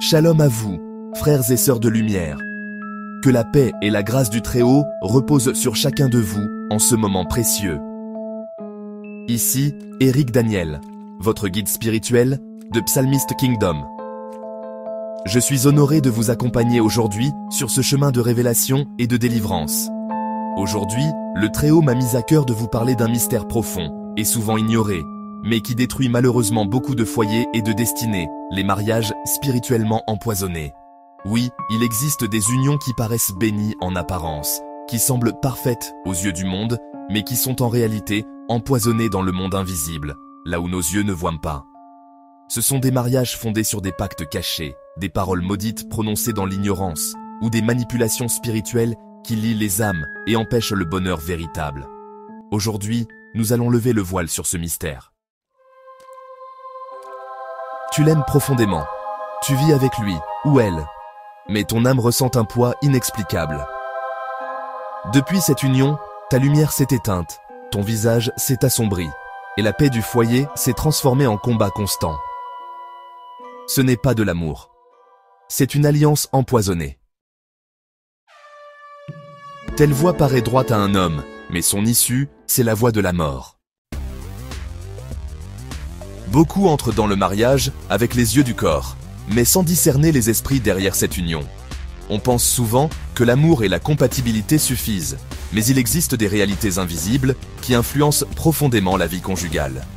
Shalom à vous, frères et sœurs de lumière. Que la paix et la grâce du Très-Haut reposent sur chacun de vous en ce moment précieux. Ici, Éric Daniel, votre guide spirituel de Psalmist Kingdom. Je suis honoré de vous accompagner aujourd'hui sur ce chemin de révélation et de délivrance. Aujourd'hui, le Très-Haut m'a mis à cœur de vous parler d'un mystère profond et souvent ignoré, mais qui détruit malheureusement beaucoup de foyers et de destinées, les mariages spirituellement empoisonnés. Oui, il existe des unions qui paraissent bénies en apparence, qui semblent parfaites aux yeux du monde, mais qui sont en réalité empoisonnées dans le monde invisible, là où nos yeux ne voient pas. Ce sont des mariages fondés sur des pactes cachés, des paroles maudites prononcées dans l'ignorance, ou des manipulations spirituelles qui lient les âmes et empêchent le bonheur véritable. Aujourd'hui, nous allons lever le voile sur ce mystère. Tu l'aimes profondément. Tu vis avec lui, ou elle. Mais ton âme ressent un poids inexplicable. Depuis cette union, ta lumière s'est éteinte, ton visage s'est assombri, et la paix du foyer s'est transformée en combat constant. Ce n'est pas de l'amour. C'est une alliance empoisonnée. Telle voie paraît droite à un homme, mais son issue, c'est la voie de la mort. Beaucoup entrent dans le mariage avec les yeux du corps, mais sans discerner les esprits derrière cette union. On pense souvent que l'amour et la compatibilité suffisent, mais il existe des réalités invisibles qui influencent profondément la vie conjugale.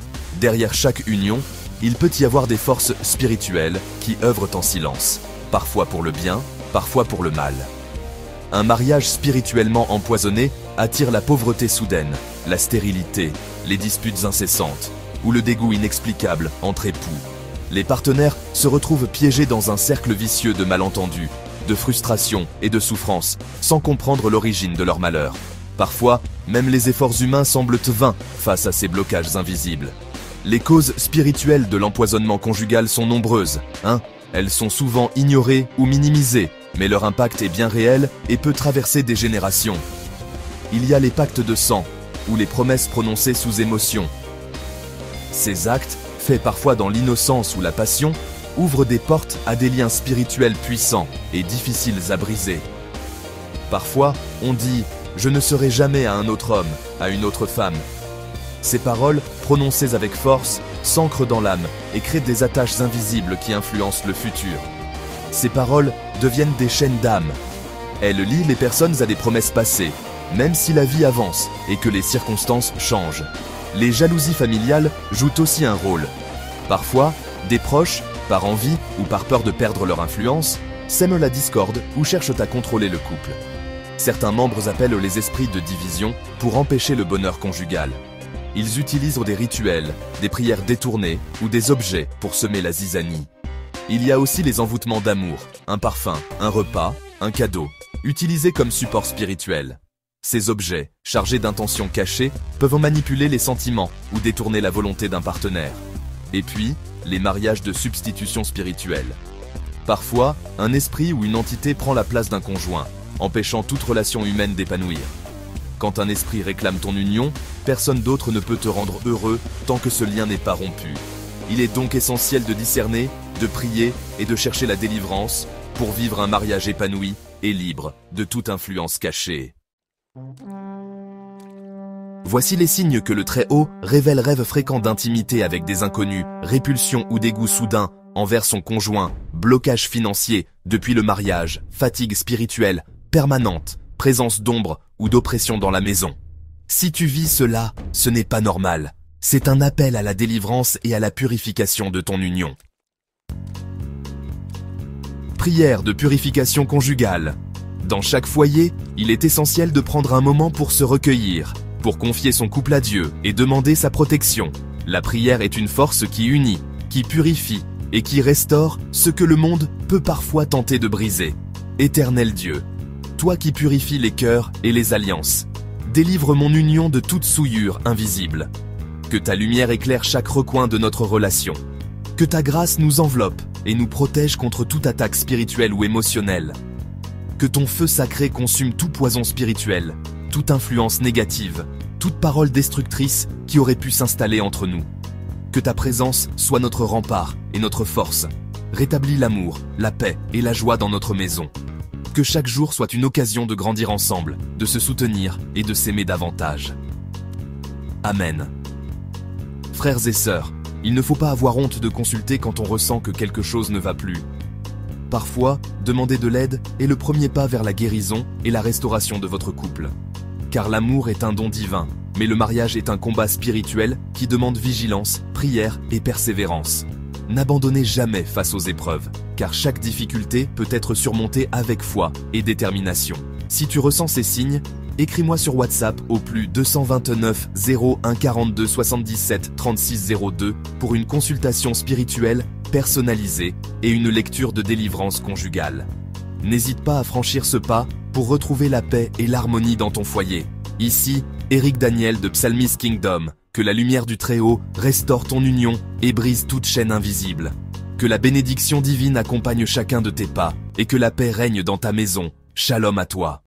Derrière chaque union, il peut y avoir des forces spirituelles qui œuvrent en silence, parfois pour le bien, parfois pour le mal. Un mariage spirituellement empoisonné attire la pauvreté soudaine, la stérilité, les disputes incessantes, ou le dégoût inexplicable entre époux. Les partenaires se retrouvent piégés dans un cercle vicieux de malentendus, de frustration et de souffrance, sans comprendre l'origine de leur malheur. Parfois, même les efforts humains semblent vains face à ces blocages invisibles. Les causes spirituelles de l'empoisonnement conjugal sont nombreuses. Elles sont souvent ignorées ou minimisées, mais leur impact est bien réel et peut traverser des générations. Il y a les pactes de sang, ou les promesses prononcées sous émotion. Ces actes, faits parfois dans l'innocence ou la passion, ouvrent des portes à des liens spirituels puissants et difficiles à briser. Parfois, on dit « je ne serai jamais à un autre homme, à une autre femme ». Ces paroles, prononcées avec force, s'ancrent dans l'âme et créent des attaches invisibles qui influencent le futur. Ces paroles deviennent des chaînes d'âme. Elles lient les personnes à des promesses passées, même si la vie avance et que les circonstances changent. Les jalousies familiales jouent aussi un rôle. Parfois, des proches, par envie ou par peur de perdre leur influence, sèment la discorde ou cherchent à contrôler le couple. Certains membres appellent les esprits de division pour empêcher le bonheur conjugal. Ils utilisent des rituels, des prières détournées ou des objets pour semer la zizanie. Il y a aussi les envoûtements d'amour, un parfum, un repas, un cadeau, utilisés comme support spirituel. Ces objets, chargés d'intentions cachées, peuvent manipuler les sentiments ou détourner la volonté d'un partenaire. Et puis, les mariages de substitution spirituelle. Parfois, un esprit ou une entité prend la place d'un conjoint, empêchant toute relation humaine d'épanouir. Quand un esprit réclame ton union, personne d'autre ne peut te rendre heureux tant que ce lien n'est pas rompu. Il est donc essentiel de discerner, de prier et de chercher la délivrance pour vivre un mariage épanoui et libre de toute influence cachée. Voici les signes que le Très-Haut révèle rêves fréquents d'intimité avec des inconnus, répulsion ou dégoût soudain envers son conjoint, blocage financier depuis le mariage, fatigue spirituelle, permanente, présence d'ombre ou d'oppression dans la maison. Si tu vis cela, ce n'est pas normal. C'est un appel à la délivrance et à la purification de ton union. Prière de purification conjugale. Dans chaque foyer, il est essentiel de prendre un moment pour se recueillir, pour confier son couple à Dieu et demander sa protection. La prière est une force qui unit, qui purifie et qui restaure ce que le monde peut parfois tenter de briser. Éternel Dieu, toi qui purifies les cœurs et les alliances, délivre mon union de toute souillure invisible. Que ta lumière éclaire chaque recoin de notre relation. Que ta grâce nous enveloppe et nous protège contre toute attaque spirituelle ou émotionnelle. Que ton feu sacré consume tout poison spirituel, toute influence négative, toute parole destructrice qui aurait pu s'installer entre nous. Que ta présence soit notre rempart et notre force. rétablis l'amour, la paix et la joie dans notre maison. Que chaque jour soit une occasion de grandir ensemble, de se soutenir et de s'aimer davantage. Amen. Frères et sœurs, il ne faut pas avoir honte de consulter quand on ressent que quelque chose ne va plus. Parfois, demander de l'aide est le premier pas vers la guérison et la restauration de votre couple. Car l'amour est un don divin, mais le mariage est un combat spirituel qui demande vigilance, prière et persévérance. N'abandonnez jamais face aux épreuves, car chaque difficulté peut être surmontée avec foi et détermination. Si tu ressens ces signes, écris-moi sur WhatsApp au +229 01 42 77 36 02 pour une consultation spirituelle personnalisée et une lecture de délivrance conjugale. N'hésite pas à franchir ce pas pour retrouver la paix et l'harmonie dans ton foyer. Ici, Eric Daniel de Psalmist Kingdom. Que la lumière du Très-Haut restaure ton union et brise toute chaîne invisible. Que la bénédiction divine accompagne chacun de tes pas et que la paix règne dans ta maison. Shalom à toi.